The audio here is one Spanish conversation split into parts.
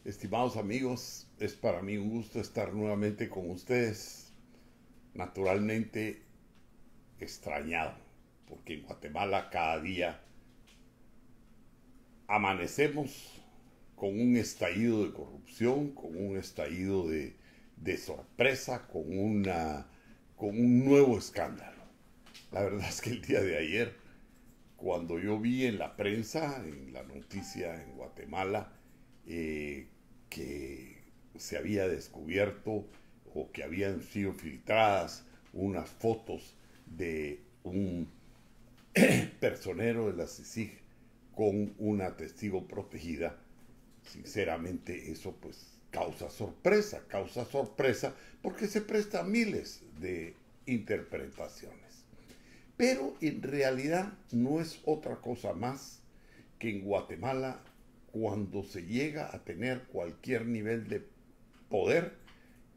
Estimados amigos, es para mí un gusto estar nuevamente con ustedes. Naturalmente extrañado, porque en Guatemala cada día amanecemos con un estallido de corrupción, con un estallido de sorpresa, con un nuevo escándalo. La verdad es que el día de ayer, cuando yo vi en la prensa, en la noticia en Guatemala, que se había descubierto o que habían sido filtradas unas fotos de un personero de la CICIG con una testigo protegida, sinceramente eso pues causa sorpresa porque se presta a miles de interpretaciones. Pero en realidad no es otra cosa más que en Guatemala, cuando se llega a tener cualquier nivel de poder,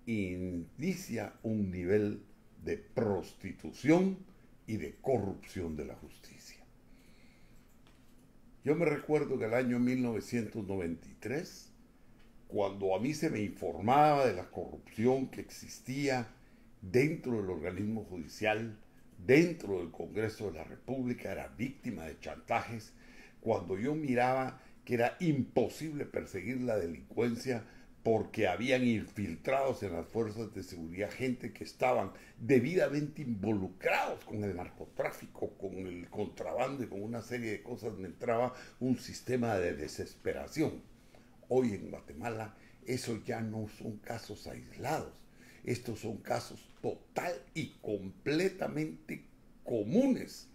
inicia un nivel de prostitución y de corrupción de la justicia. Yo me recuerdo que el año 1993, cuando a mí se me informaba de la corrupción que existía dentro del organismo judicial, dentro del Congreso de la República, era víctima de chantajes, cuando yo miraba que era imposible perseguir la delincuencia porque habían infiltrados en las fuerzas de seguridad gente que estaban debidamente involucrados con el narcotráfico, con el contrabando y con una serie de cosas, me entraba un sistema de desesperación. Hoy en Guatemala eso ya no son casos aislados, estos son casos total y completamente comunes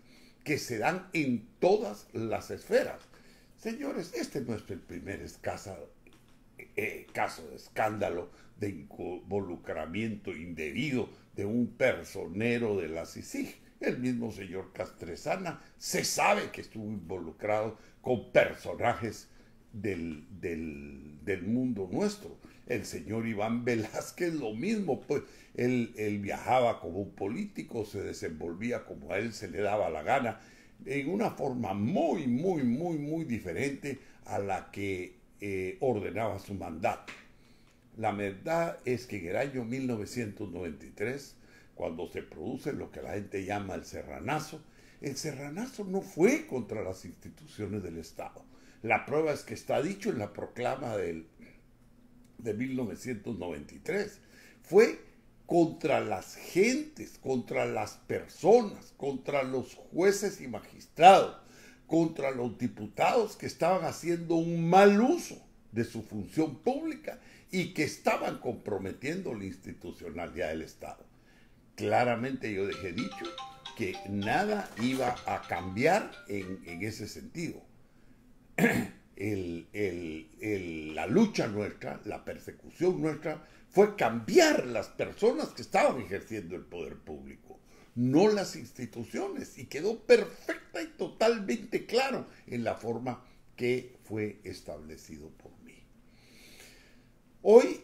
que se dan en todas las esferas. Señores, este no es el primer caso de escándalo de involucramiento indebido de un personero de la CICIG. El mismo señor Castresana se sabe que estuvo involucrado con personajes del mundo nuestro. El señor Iván Velázquez lo mismo, pues él viajaba como un político, se desenvolvía como a él se le daba la gana, en una forma muy diferente a la que ordenaba su mandato. La verdad es que en el año 1993, cuando se produce lo que la gente llama el serranazo no fue contra las instituciones del Estado. La prueba es que está dicho en la proclama de 1993. Fue contra las gentes, contra las personas, contra los jueces y magistrados, contra los diputados que estaban haciendo un mal uso de su función pública y que estaban comprometiendo la institucionalidad del Estado. Claramente yo dejé dicho que nada iba a cambiar en ese sentido. La lucha nuestra, la persecución nuestra, fue cambiar las personas que estaban ejerciendo el poder público, no las instituciones, y quedó perfecta y totalmente claro en la forma que fue establecido por mí. Hoy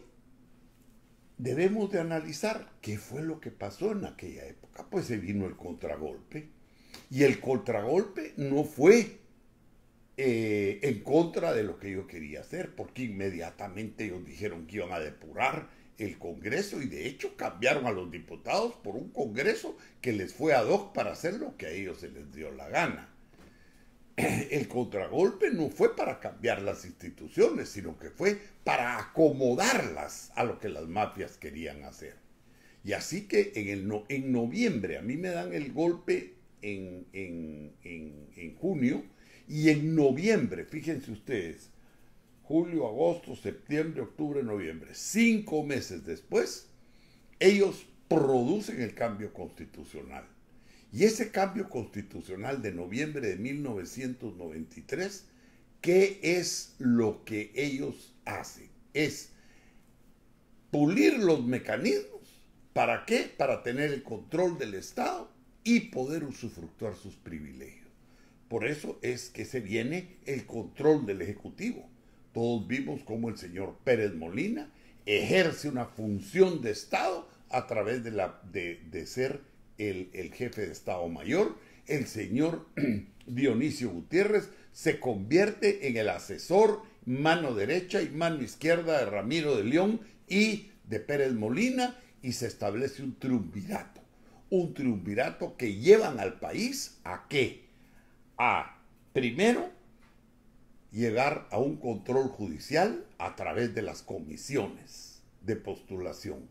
debemos de analizar qué fue lo que pasó en aquella época. Pues se vino el contragolpe, y el contragolpe no fue en contra de lo que yo quería hacer, porque inmediatamente ellos dijeron que iban a depurar el Congreso y de hecho cambiaron a los diputados por un Congreso que les fue ad hoc para hacer lo que a ellos se les dio la gana. El contragolpe no fue para cambiar las instituciones, sino que fue para acomodarlas a lo que las mafias querían hacer. Y así que en noviembre, a mí me dan el golpe en junio, y en noviembre, fíjense ustedes, julio, agosto, septiembre, octubre, noviembre, 5 meses después, ellos producen el cambio constitucional. Y ese cambio constitucional de noviembre de 1993, ¿qué es lo que ellos hacen? Es pulir los mecanismos. ¿Para qué? Para tener el control del Estado y poder usufructuar sus privilegios. Por eso es que se viene el control del Ejecutivo. Todos vimos cómo el señor Pérez Molina ejerce una función de Estado a través de ser el jefe de Estado Mayor el señor Dionisio Gutiérrez se convierte en el asesor, mano derecha y mano izquierda de Ramiro de León y de Pérez Molina, y se establece un triunvirato que llevan al país ¿a qué? A, primero, llegar a un control judicial a través de las comisiones de postulación.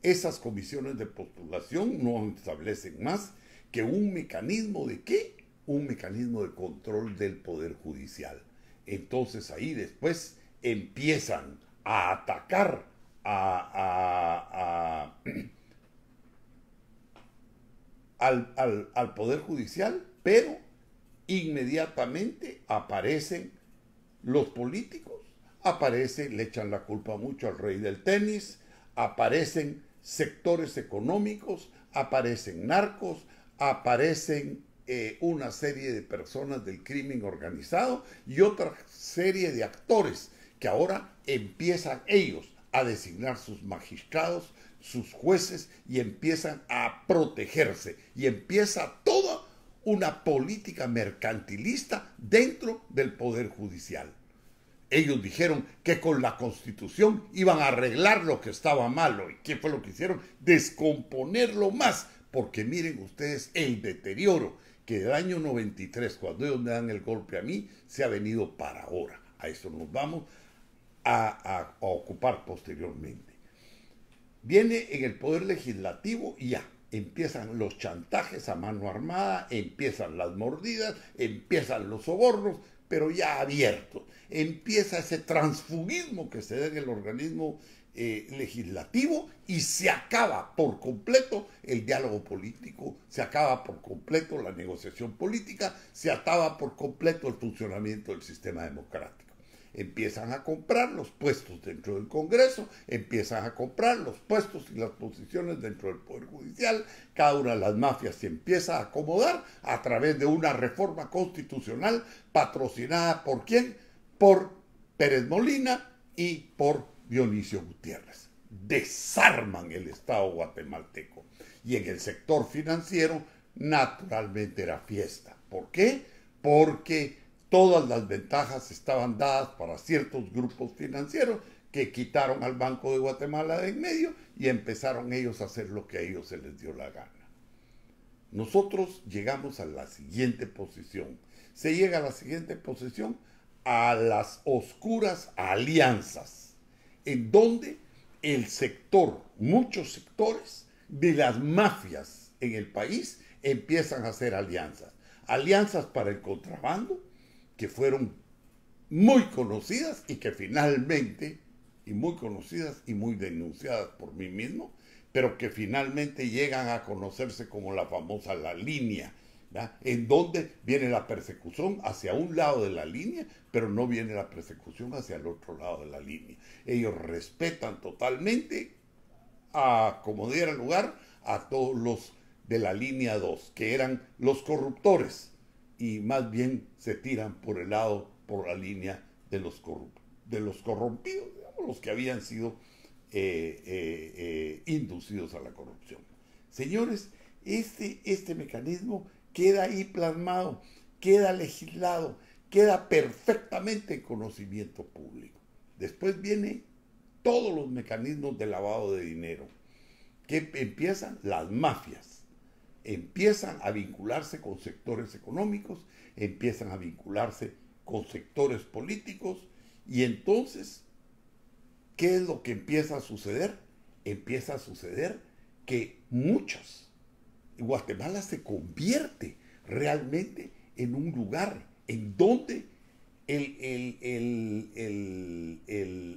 Esas comisiones de postulación no establecen más que un mecanismo de ¿qué? Un mecanismo de control del Poder Judicial. Entonces ahí después empiezan a atacar al Poder Judicial, pero inmediatamente aparecen los políticos, le echan la culpa mucho al rey del tenis, aparecen sectores económicos, aparecen narcos, aparecen una serie de personas del crimen organizado y otra serie de actores que ahora empiezan ellos a designar sus magistrados, sus jueces, y empiezan a protegerse, y empieza toda una política mercantilista dentro del Poder Judicial. Ellos dijeron que con la Constitución iban a arreglar lo que estaba malo. ¿Y qué fue lo que hicieron? Descomponerlo más, porque miren ustedes el deterioro que del año 93, cuando ellos me dan el golpe a mí, se ha venido para ahora. A eso nos vamos a ocupar posteriormente. Viene en el Poder Legislativo y ya empiezan los chantajes a mano armada, empiezan las mordidas, empiezan los sobornos, pero ya abiertos. Empieza ese transfugismo que se da en el organismo legislativo y se acaba por completo el diálogo político, se acaba por completo la negociación política, se acaba por completo el funcionamiento del sistema democrático. Empiezan a comprar los puestos dentro del Congreso, empiezan a comprar los puestos y las posiciones dentro del Poder Judicial, cada una de las mafias se empieza a acomodar a través de una reforma constitucional patrocinada ¿por quién? Por Pérez Molina y por Dionisio Gutiérrez. Desarman el Estado guatemalteco. Y en el sector financiero, naturalmente era fiesta. ¿Por qué? Porque todas las ventajas estaban dadas para ciertos grupos financieros que quitaron al Banco de Guatemala de en medio y empezaron ellos a hacer lo que a ellos se les dio la gana. Nosotros llegamos a la siguiente posición. Se llega a la siguiente posición a las oscuras alianzas, en donde el sector, muchos sectores de las mafias en el país empiezan a hacer alianzas. Alianzas para el contrabando, que fueron muy conocidas y que finalmente, y muy conocidas y muy denunciadas por mí mismo, pero que finalmente llegan a conocerse como la famosa La Línea, ¿verdad? En donde viene la persecución hacia un lado de la línea, pero no viene la persecución hacia el otro lado de la línea. Ellos respetan totalmente, como diera lugar, a todos los de la línea 2, que eran los corruptores, y más bien se tiran por el lado, por la línea de los corrompidos, digamos, los que habían sido inducidos a la corrupción. Señores, este mecanismo queda ahí plasmado, queda legislado, queda perfectamente en conocimiento público. Después vienen todos los mecanismos de lavado de dinero, que empiezan las mafias, empiezan a vincularse con sectores económicos, empiezan a vincularse con sectores políticos, y entonces, ¿qué es lo que empieza a suceder? Empieza a suceder que Guatemala se convierte realmente en un lugar en donde el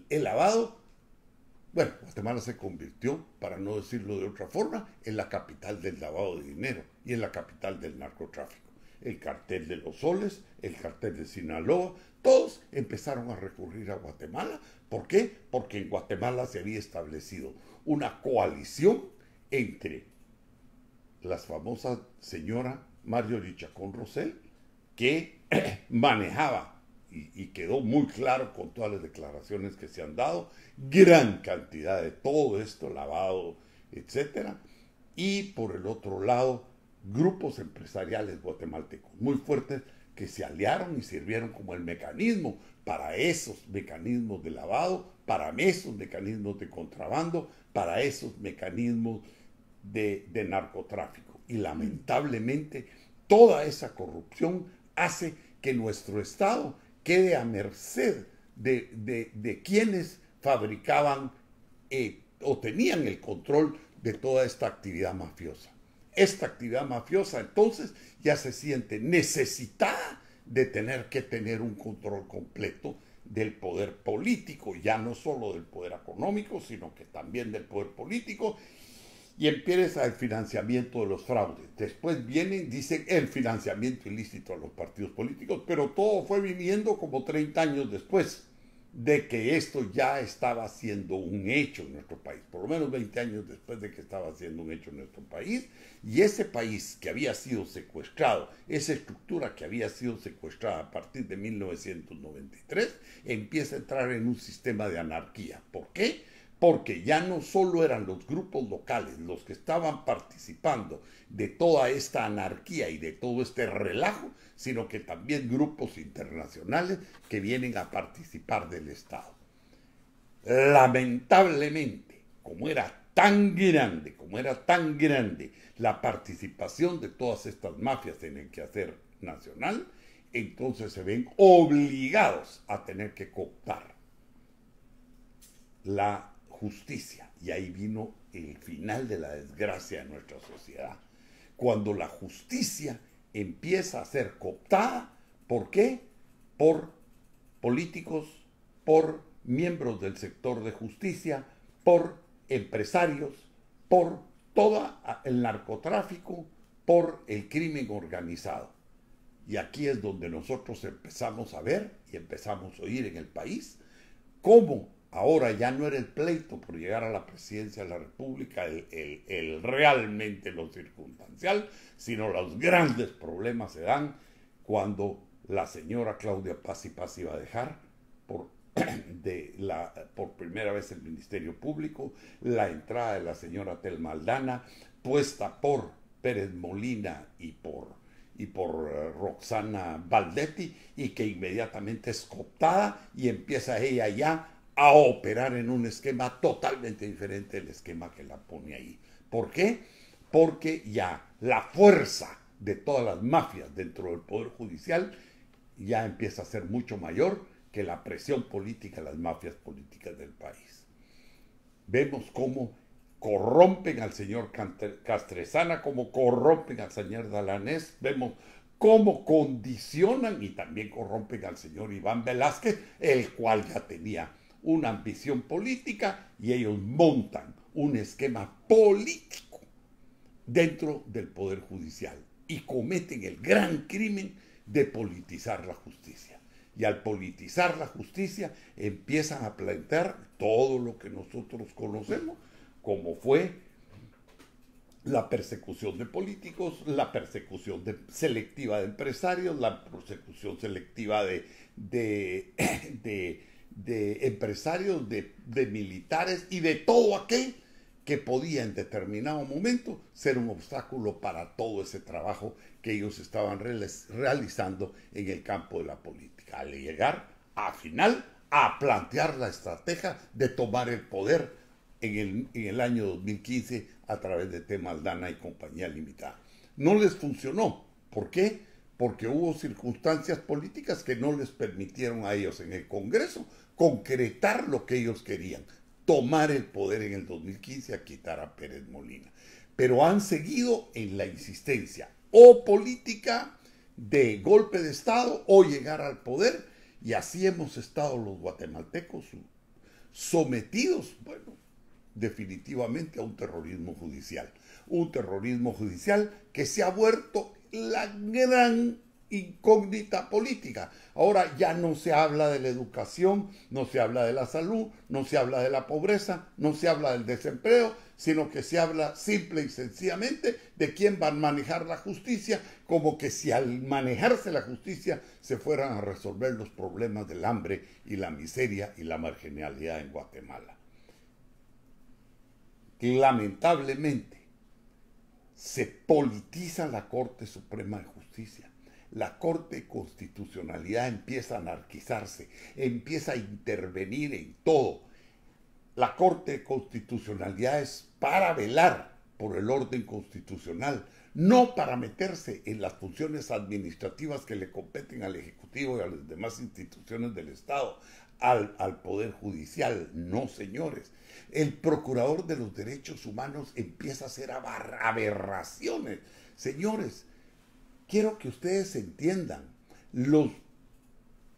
lavado, bueno, Guatemala se convirtió, para no decirlo de otra forma, en la capital del lavado de dinero y en la capital del narcotráfico. El cartel de los Soles, el cartel de Sinaloa, todos empezaron a recurrir a Guatemala. ¿Por qué? Porque en Guatemala se había establecido una coalición entre la famosa señora Marjorie Chacón Rosell, que manejaba, y quedó muy claro con todas las declaraciones que se han dado, gran cantidad de todo esto, lavado, etcétera. Y por el otro lado, grupos empresariales guatemaltecos muy fuertes que se aliaron y sirvieron como el mecanismo para esos mecanismos de lavado, para esos mecanismos de contrabando, para esos mecanismos de narcotráfico. Y lamentablemente toda esa corrupción hace que nuestro Estado quede a merced de quienes fabricaban o tenían el control de toda esta actividad mafiosa. Esta actividad mafiosa entonces ya se siente necesitada de tener que tener un control completo del poder político, ya no solo del poder económico, sino que también del poder político, y empieza el financiamiento de los fraudes. Después vienen, dicen, el financiamiento ilícito a los partidos políticos, pero todo fue viniendo como 30 años después de que esto ya estaba siendo un hecho en nuestro país, por lo menos 20 años después de que estaba siendo un hecho en nuestro país, y ese país que había sido secuestrado, esa estructura que había sido secuestrada a partir de 1993, empieza a entrar en un sistema de anarquía. ¿Por qué? Porque ya no solo eran los grupos locales los que estaban participando de toda esta anarquía y de todo este relajo, sino que también grupos internacionales que vienen a participar del Estado. Lamentablemente, como era tan grande la participación de todas estas mafias en el quehacer nacional, entonces se ven obligados a tener que cooptar la justicia. Y ahí vino el final de la desgracia de nuestra sociedad. Cuando la justicia empieza a ser cooptada, ¿por qué? Por políticos, por miembros del sector de justicia, por empresarios, por todo el narcotráfico, por el crimen organizado. Y aquí es donde nosotros empezamos a ver y empezamos a oír en el país cómo ahora ya no era el pleito por llegar a la presidencia de la República, el realmente lo circunstancial, sino los grandes problemas se dan cuando la señora Claudia Paz y Paz iba a dejar por primera vez el Ministerio Público, la entrada de la señora Telma Aldana, puesta por Pérez Molina y por Roxana Valdetti, y que inmediatamente es cooptada y empieza ella ya a operar en un esquema totalmente diferente del esquema que la pone ahí. ¿Por qué? Porque ya la fuerza de todas las mafias dentro del Poder Judicial ya empieza a ser mucho mayor que la presión política de las mafias políticas del país. Vemos cómo corrompen al señor Castresana, cómo corrompen al señor Dalanés, vemos cómo condicionan y también corrompen al señor Iván Velázquez, el cual ya tenía una ambición política, y ellos montan un esquema político dentro del Poder Judicial y cometen el gran crimen de politizar la justicia. Y al politizar la justicia empiezan a plantear todo lo que nosotros conocemos, como fue la persecución de políticos, la persecución selectiva de empresarios, la persecución selectiva de empresarios, de militares y de todo aquel que podía en determinado momento ser un obstáculo para todo ese trabajo que ellos estaban realizando en el campo de la política, al llegar al final a plantear la estrategia de tomar el poder en el año 2015 a través de Telma Aldana y compañía limitada. No les funcionó. ¿Por qué? Porque hubo circunstancias políticas que no les permitieron a ellos en el Congreso concretar lo que ellos querían, tomar el poder en el 2015 a quitar a Pérez Molina. Pero han seguido en la insistencia o política de golpe de Estado o llegar al poder, y así hemos estado los guatemaltecos sometidos, bueno, definitivamente a un terrorismo judicial que se ha vuelto la gran incógnita política. Ahora ya no se habla de la educación, no se habla de la salud, no se habla de la pobreza, no se habla del desempleo, sino que se habla simple y sencillamente de quién va a manejar la justicia, como que si al manejarse la justicia se fueran a resolver los problemas del hambre y la miseria y la marginalidad en Guatemala. Lamentablemente, se politiza la Corte Suprema de Justicia. La Corte de Constitucionalidad empieza a anarquizarse, empieza a intervenir en todo. La Corte de Constitucionalidad es para velar por el orden constitucional, no para meterse en las funciones administrativas que le competen al Ejecutivo y a las demás instituciones del Estado, al Poder Judicial. No, señores. El Procurador de los Derechos Humanos empieza a hacer aberraciones. Señores, quiero que ustedes entiendan.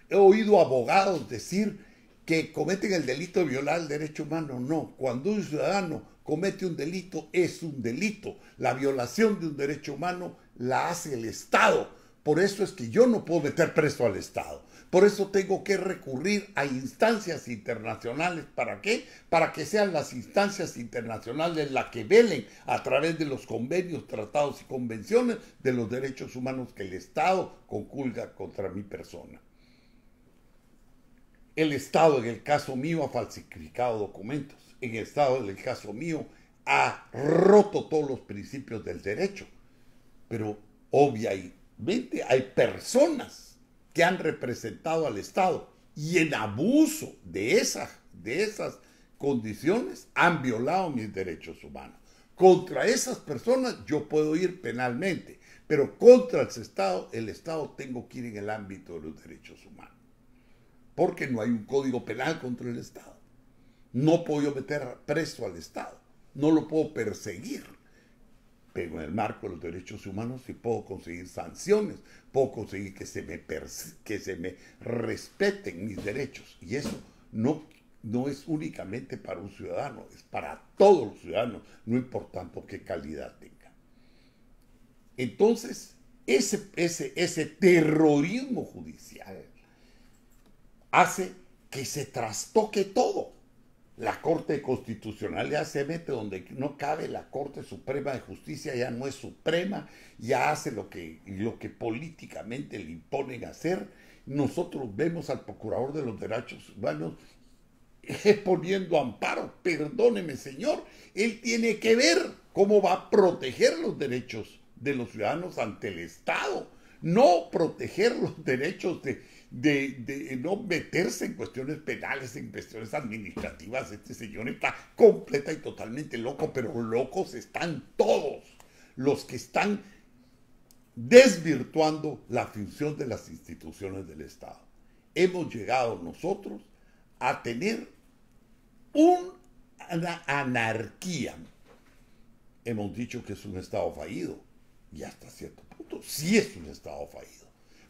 He oído abogados decir que cometen el delito de violar el derecho humano. No, cuando un ciudadano comete un delito, es un delito. La violación de un derecho humano la hace el Estado. Por eso es que yo no puedo meter preso al Estado. Por eso tengo que recurrir a instancias internacionales. ¿Para qué? Para que sean las instancias internacionales las que velen a través de los convenios, tratados y convenciones de los derechos humanos que el Estado conculga contra mi persona. El Estado, en el caso mío, ha falsificado documentos. En el Estado, en el caso mío, ha roto todos los principios del derecho. Pero obviamente hay personas que han representado al Estado y en abuso de esas condiciones han violado mis derechos humanos. Contra esas personas yo puedo ir penalmente, pero contra el Estado tengo que ir en el ámbito de los derechos humanos. Porque no hay un código penal contra el Estado. No puedo yo meter preso al Estado, no lo puedo perseguir. Pero en el marco de los derechos humanos sí puedo conseguir sanciones, puedo conseguir que se me respeten mis derechos. Y eso no es únicamente para un ciudadano, es para todos los ciudadanos, no importando qué calidad tenga. Entonces, ese terrorismo judicial hace que se trastoque todo. La Corte Constitucional ya se mete donde no cabe. La Corte Suprema de Justicia ya no es suprema, ya hace lo que políticamente le imponen hacer. Nosotros vemos al Procurador de los Derechos Humanos poniendo amparo. Perdóneme, señor, él tiene que ver cómo va a proteger los derechos de los ciudadanos ante el Estado, no proteger los derechos de no meterse en cuestiones penales, en cuestiones administrativas. Este señor está completa y totalmente loco, pero locos están todos los que están desvirtuando la función de las instituciones del Estado. Hemos llegado nosotros a tener una anarquía. Hemos dicho que es un Estado fallido, y hasta cierto punto sí es un Estado fallido.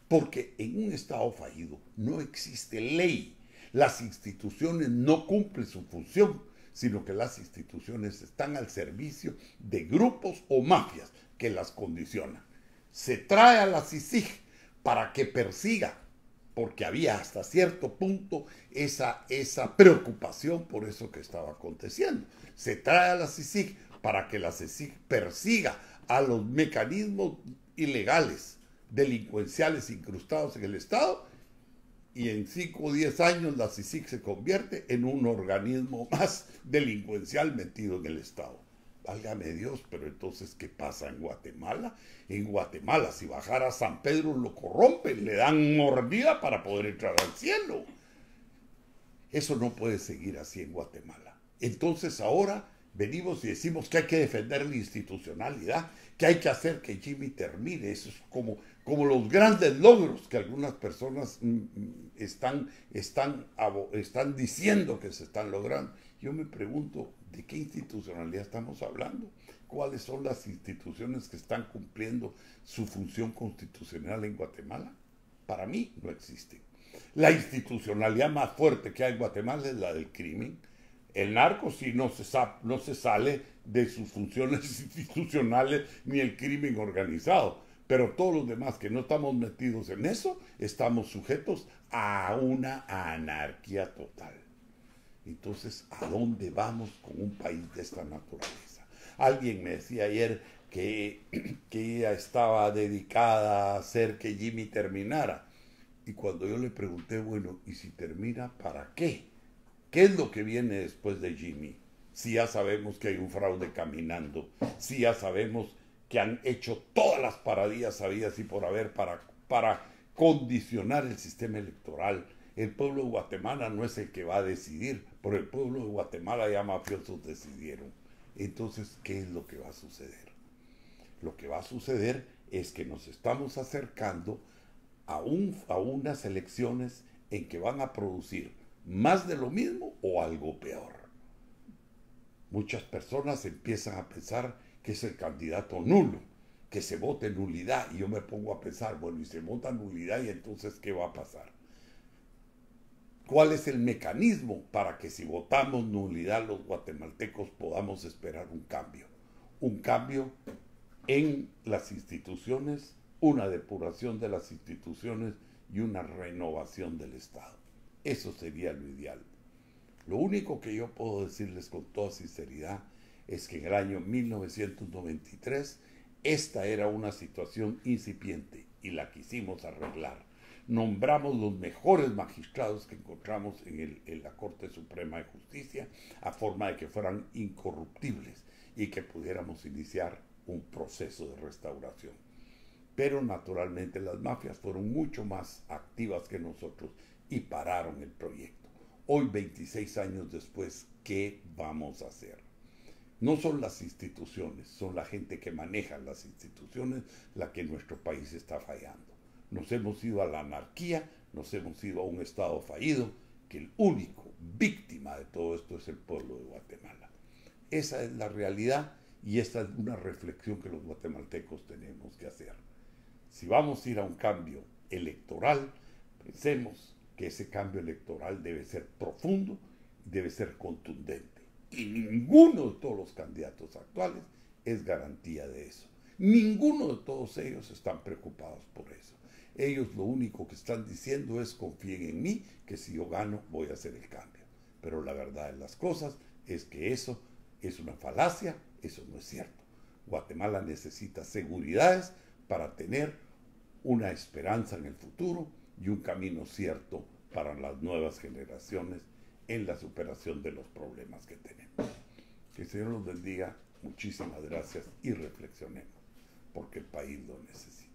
Porque en un Estado fallido no existe ley. Las instituciones no cumplen su función, sino que las instituciones están al servicio de grupos o mafias que las condicionan. Se trae a la CICIG para que persiga, porque había hasta cierto punto esa preocupación por eso que estaba aconteciendo. Se trae a la CICIG para que la CICIG persiga a los mecanismos ilegales, delincuenciales incrustados en el Estado, y en 5 o 10 años la CICIG se convierte en un organismo más delincuencial metido en el Estado. Válgame Dios, pero entonces, ¿qué pasa en Guatemala? En Guatemala, si bajara a San Pedro, lo corrompen, le dan mordida para poder entrar al cielo. Eso no puede seguir así en Guatemala. Entonces ahora venimos y decimos que hay que defender la institucionalidad, que hay que hacer que Jimmy termine. Eso es como los grandes logros que algunas personas están diciendo que se están logrando. Yo me pregunto, ¿de qué institucionalidad estamos hablando? ¿Cuáles son las instituciones que están cumpliendo su función constitucional en Guatemala? Para mí no existen. La institucionalidad más fuerte que hay en Guatemala es la del crimen. El narco sí no se sale de sus funciones institucionales ni el crimen organizado, pero todos los demás que no estamos metidos en eso, estamos sujetos a una anarquía total. Entonces, ¿a dónde vamos con un país de esta naturaleza? Alguien me decía ayer que ella estaba dedicada a hacer que Jimmy terminara. Y cuando yo le pregunté, bueno, ¿y si termina, para qué? ¿Qué es lo que viene después de Jimmy? Si ya sabemos que hay un fraude caminando, si ya sabemos que han hecho todas las paradillas habidas y por haber para condicionar el sistema electoral. El pueblo de Guatemala no es el que va a decidir, pero el pueblo de Guatemala ya mafiosos decidieron. Entonces, ¿qué es lo que va a suceder? Lo que va a suceder es que nos estamos acercando a unas elecciones en que van a producir más de lo mismo o algo peor. Muchas personas empiezan a pensar que es el candidato nulo, que se vote nulidad, y yo me pongo a pensar, bueno, y se vota nulidad, y entonces, ¿qué va a pasar? ¿Cuál es el mecanismo para que si votamos nulidad los guatemaltecos podamos esperar un cambio? Un cambio en las instituciones, una depuración de las instituciones y una renovación del Estado. Eso sería lo ideal. Lo único que yo puedo decirles con toda sinceridad es que en el año 1993 esta era una situación incipiente y la quisimos arreglar. Nombramos los mejores magistrados que encontramos en la Corte Suprema de Justicia a forma de que fueran incorruptibles y que pudiéramos iniciar un proceso de restauración. Pero naturalmente las mafias fueron mucho más activas que nosotros y pararon el proyecto. Hoy, 26 años después, ¿qué vamos a hacer? No son las instituciones, son la gente que maneja las instituciones la que en nuestro país está fallando. Nos hemos ido a la anarquía, nos hemos ido a un Estado fallido, que el único víctima de todo esto es el pueblo de Guatemala. Esa es la realidad y esta es una reflexión que los guatemaltecos tenemos que hacer. Si vamos a ir a un cambio electoral, pensemos que ese cambio electoral debe ser profundo y debe ser contundente. Y ninguno de todos los candidatos actuales es garantía de eso. Ninguno de todos ellos están preocupados por eso. Ellos lo único que están diciendo es confíen en mí, que si yo gano voy a hacer el cambio. Pero la verdad de las cosas es que eso es una falacia, eso no es cierto. Guatemala necesita seguridades para tener una esperanza en el futuro y un camino cierto para las nuevas generaciones en la superación de los problemas que tenemos. Que el Señor los bendiga, muchísimas gracias y reflexionemos, porque el país lo necesita.